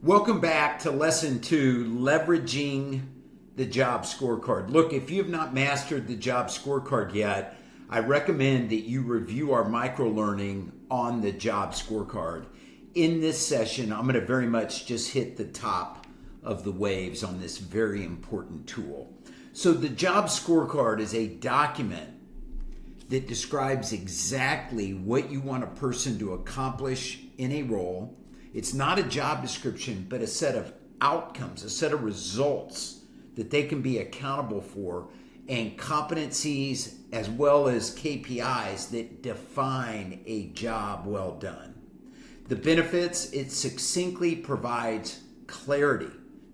Welcome back to lesson 2, leveraging the job scorecard. Look, if you have not mastered the job scorecard yet, I recommend that you review our micro-learning on the job scorecard. In this session, I'm going to very much just hit the top of the waves on this very important tool. So the job scorecard is a document that describes exactly what you want a person to accomplish in a role. It's not a job description, but a set of outcomes, a set of results that they can be accountable for, and competencies as well as KPIs that define a job well done. The benefits, it succinctly provides clarity.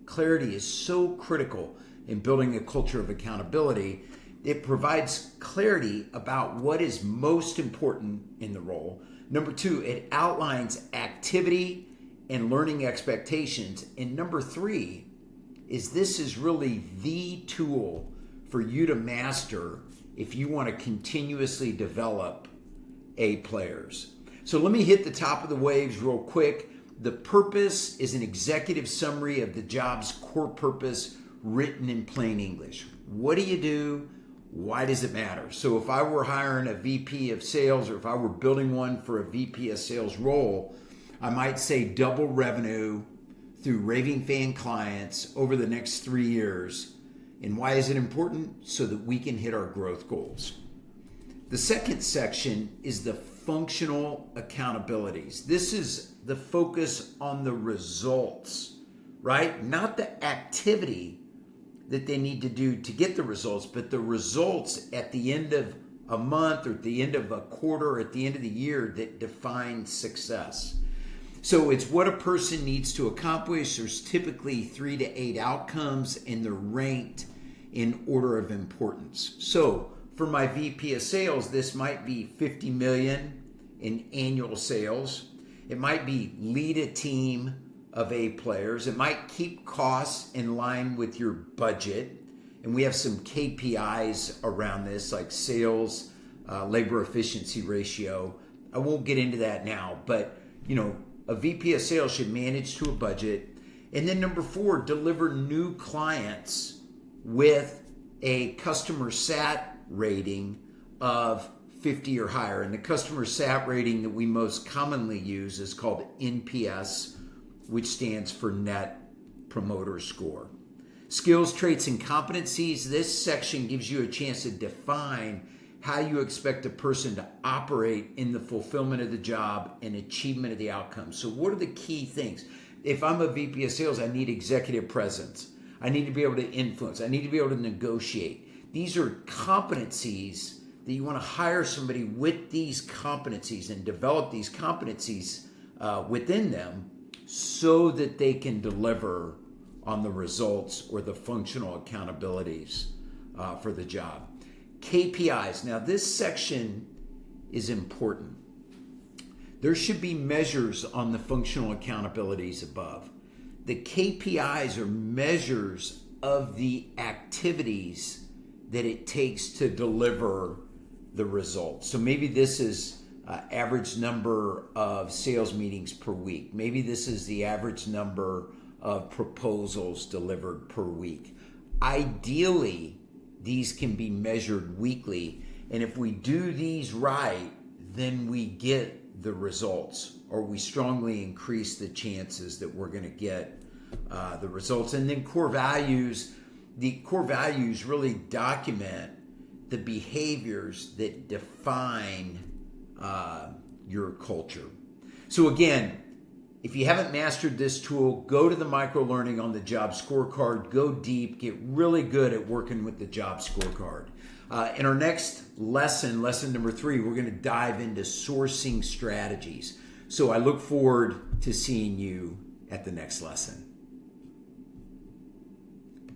Clarity is so critical in building a culture of accountability. It provides clarity about what is most important in the role. Number 2, it outlines activity and learning expectations. And number 3 is this is really the tool for you to master if you want to continuously develop A players. So let me hit the top of the waves real quick. The purpose is an executive summary of the job's core purpose written in plain English. What do you do? Why does it matter? So if I were hiring a VP of sales, or if I were building one for a VP of sales role, I might say double revenue through raving fan clients over the next 3 years. And why is it important? So that we can hit our growth goals. The second section is the functional accountabilities. This is the focus on the results, right? Not the activity that they need to do to get the results, but the results at the end of a month or at the end of a quarter or at the end of the year that define success. So it's what a person needs to accomplish. There's typically 3 to 8 outcomes, and they're ranked in order of importance. So for my VP of sales, this might be 50 million in annual sales. It might be lead a team of A players. It might keep costs in line with your budget. And we have some KPIs around this, like sales, labor efficiency ratio. I won't get into that now, but a VP of sales should manage to a budget. And then number 4, deliver new clients with a customer sat rating of 50 or higher. And the customer sat rating that we most commonly use is called NPS, which stands for Net Promoter Score. Skills, traits, and competencies. This section gives you a chance to define how you expect a person to operate in the fulfillment of the job and achievement of the outcome. So what are the key things? If I'm a VP of sales, I need executive presence. I need to be able to influence. I need to be able to negotiate. These are competencies that you want to hire somebody with these competencies and develop these competencies within them so that they can deliver on the results or the functional accountabilities for the job. KPIs. Now, this section is important. There should be measures on the functional accountabilities above. The KPIs are measures of the activities that it takes to deliver the results. So maybe this is average number of sales meetings per week. Maybe this is the average number of proposals delivered per week. Ideally, these can be measured weekly. And if we do these right, then we get the results, or we strongly increase the chances that we're going to get the results. And then core values. The core values really document the behaviors that define your culture. So again, if you haven't mastered this tool, go to the micro-learning on the job scorecard, go deep, get really good at working with the job scorecard. In our next lesson, lesson number 3, we're going to dive into sourcing strategies. So I look forward to seeing you at the next lesson.